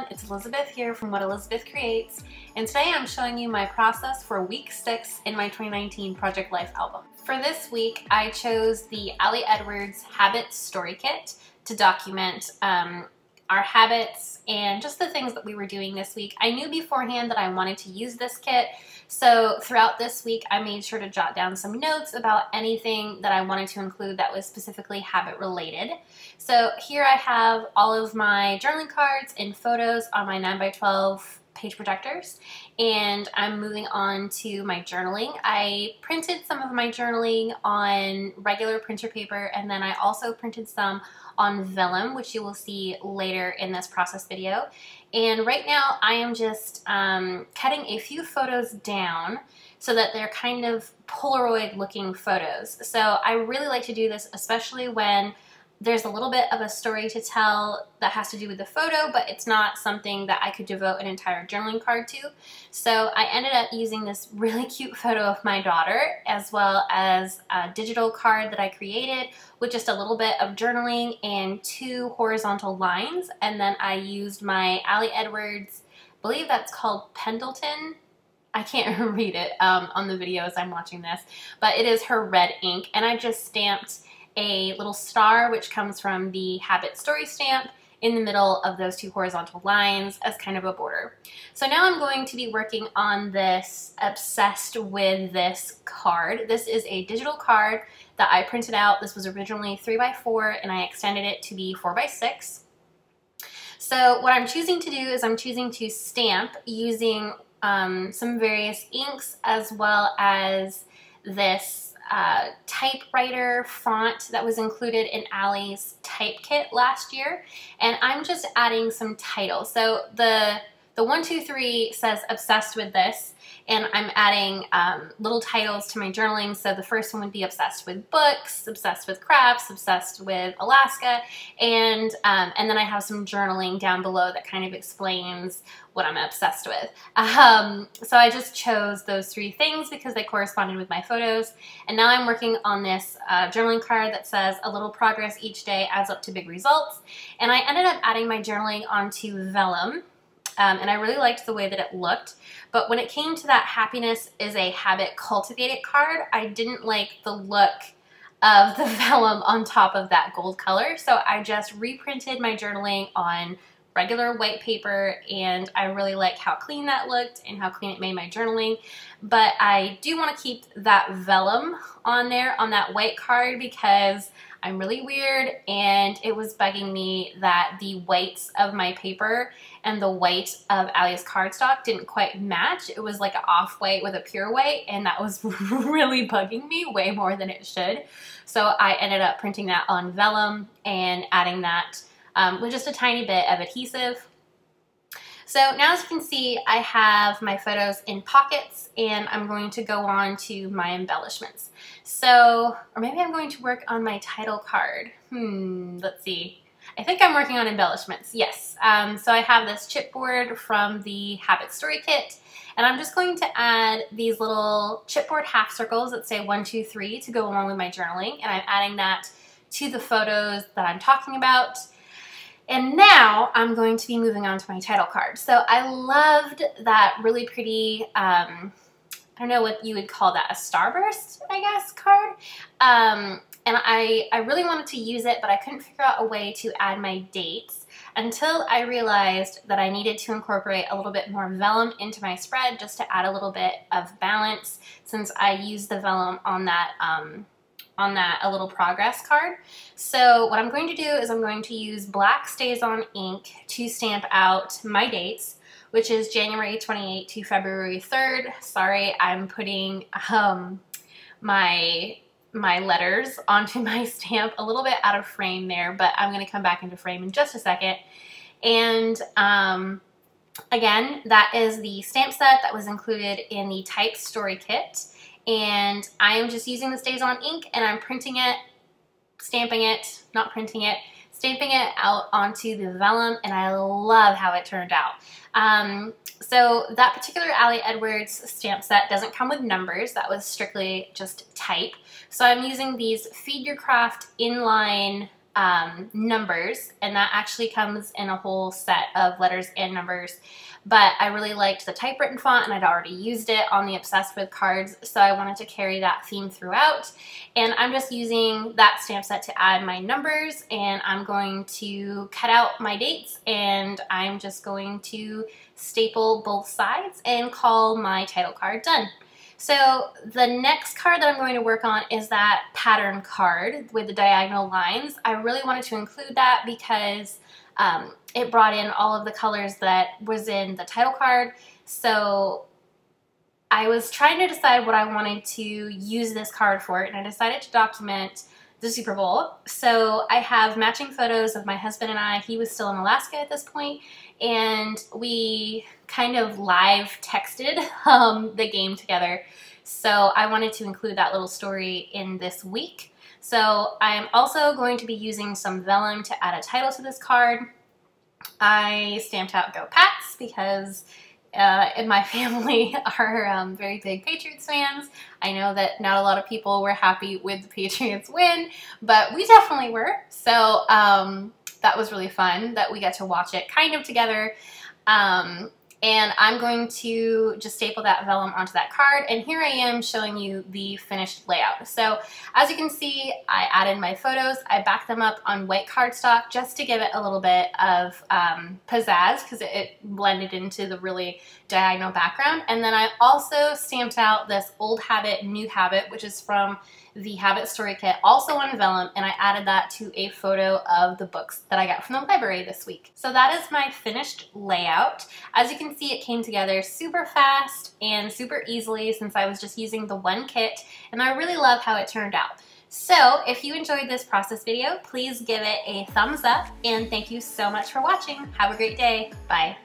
everyone, it's Elizabeth here from What Elizabeth Creates, and today I'm showing you my process for week 6 in my 2019 Project Life album. For this week, I chose the Ali Edwards Habits Story Kit to document our habits and just the things that we were doing this week. I knew beforehand that I wanted to use this kit, so throughout this week I made sure to jot down some notes about anything that I wanted to include that was specifically habit related. So here I have all of my journaling cards and photos on my 9x12 page projectors, and I'm moving on to my journaling. I printed some of my journaling on regular printer paper, and then I also printed some on vellum, which you will see later in this process video. And right now I am just cutting a few photos down so that they're kind of Polaroid looking photos. So I really like to do this, especially when there's a little bit of a story to tell that has to do with the photo, but it's not something that I could devote an entire journaling card to. So I ended up using this really cute photo of my daughter, as well as a digital card that I created with just a little bit of journaling and 2 horizontal lines. And then I used my Ali Edwards, I believe that's called Pendleton. I can't read it on the video as I'm watching this, but it is her red ink. And I just stamped a little star, which comes from the Habit Story stamp, in the middle of those 2 horizontal lines as kind of a border. So now I'm going to be working on this Obsessed With This card. This is a digital card that I printed out. This was originally 3x4 and I extended it to be 4x6. So what I'm choosing to do is I'm choosing to stamp using some various inks, as well as this typewriter font that was included in Ali's type kit last year, and I'm just adding some titles. So the 1, 2, 3 says Obsessed With This, and I'm adding little titles to my journaling. So the first one would be Obsessed With Books, Obsessed With Crafts, Obsessed With Alaska, and then I have some journaling down below that kind of explains what I'm obsessed with. So I just chose those 3 things because they corresponded with my photos, and now I'm working on this journaling card that says a little progress each day adds up to big results, and I ended up adding my journaling onto vellum. And I really liked the way that it looked, but when it came to that happiness is a habit cultivated card, I didn't like the look of the vellum on top of that gold color, so I just reprinted my journaling on regular white paper, and I really like how clean that looked and how clean it made my journaling. But I do want to keep that vellum on there on that white card because I'm really weird, and it was bugging me that the weights of my paper and the weight of Ali's cardstock didn't quite match. It was like an off weight with a pure weight, and that was really bugging me way more than it should. So I ended up printing that on vellum and adding that with just a tiny bit of adhesive. So now, as you can see, I have my photos in pockets, and I'm going to go on to my embellishments. So, or maybe I'm going to work on my title card. Let's see. I think I'm working on embellishments, yes. So I have this chipboard from the Habit Story Kit, and I'm just going to add these little chipboard half circles that say 1, 2, 3 to go along with my journaling, and I'm adding that to the photos that I'm talking about. And now I'm going to be moving on to my title card. So I loved that really pretty, I don't know what you would call that, a starburst, I guess, card. And I really wanted to use it, but I couldn't figure out a way to add my dates until I realized that I needed to incorporate a little bit more vellum into my spread just to add a little bit of balance, since I used the vellum on that a little progress card. So what I'm going to do is I'm going to use black StazOn ink to stamp out my dates, which is January 28th to February 3rd. Sorry, I'm putting my letters onto my stamp a little bit out of frame there, but I'm going to come back into frame in just a second. And again, that is the stamp set that was included in the Type Story Kit. And I am just using the StazOn ink, and I'm printing it, stamping it, not printing it, stamping it out onto the vellum, and I love how it turned out. So that particular Ali Edwards stamp set doesn't come with numbers. That was strictly just type. So I'm using these Feed Your Craft Inline numbers, and that actually comes in a whole set of letters and numbers. But I really liked the typewritten font, and I'd already used it on the Obsessed With cards, so I wanted to carry that theme throughout. And I'm just using that stamp set to add my numbers, and I'm going to cut out my dates, and I'm just going to staple both sides and call my title card done. So the next card that I'm going to work on is that pattern card with the diagonal lines. I really wanted to include that because it brought in all of the colors that was in the title card. So I was trying to decide what I wanted to use this card for, and I decided to document the Super Bowl. So I have matching photos of my husband and I. He was still in Alaska at this point, and we kind of live texted the game together. So I wanted to include that little story in this week. So I'm also going to be using some vellum to add a title to this card. I stamped out Go Pats because in my family are very big Patriots fans. I know that not a lot of people were happy with the Patriots win, but we definitely were. So that was really fun that we got to watch it kind of together. And I'm going to just staple that vellum onto that card, and here I am showing you the finished layout. So as you can see, I added my photos. I backed them up on white cardstock just to give it a little bit of pizzazz, because it blended into the really diagonal background. And then I also stamped out this Old Habit, New Habit, which is from the Habit Story Kit, also on vellum, and I added that to a photo of the books that I got from the library this week. So that is my finished layout. As you can see, it came together super fast and super easily since I was just using the one kit, and I really love how it turned out. So if you enjoyed this process video, please give it a thumbs up, and thank you so much for watching. Have a great day. Bye.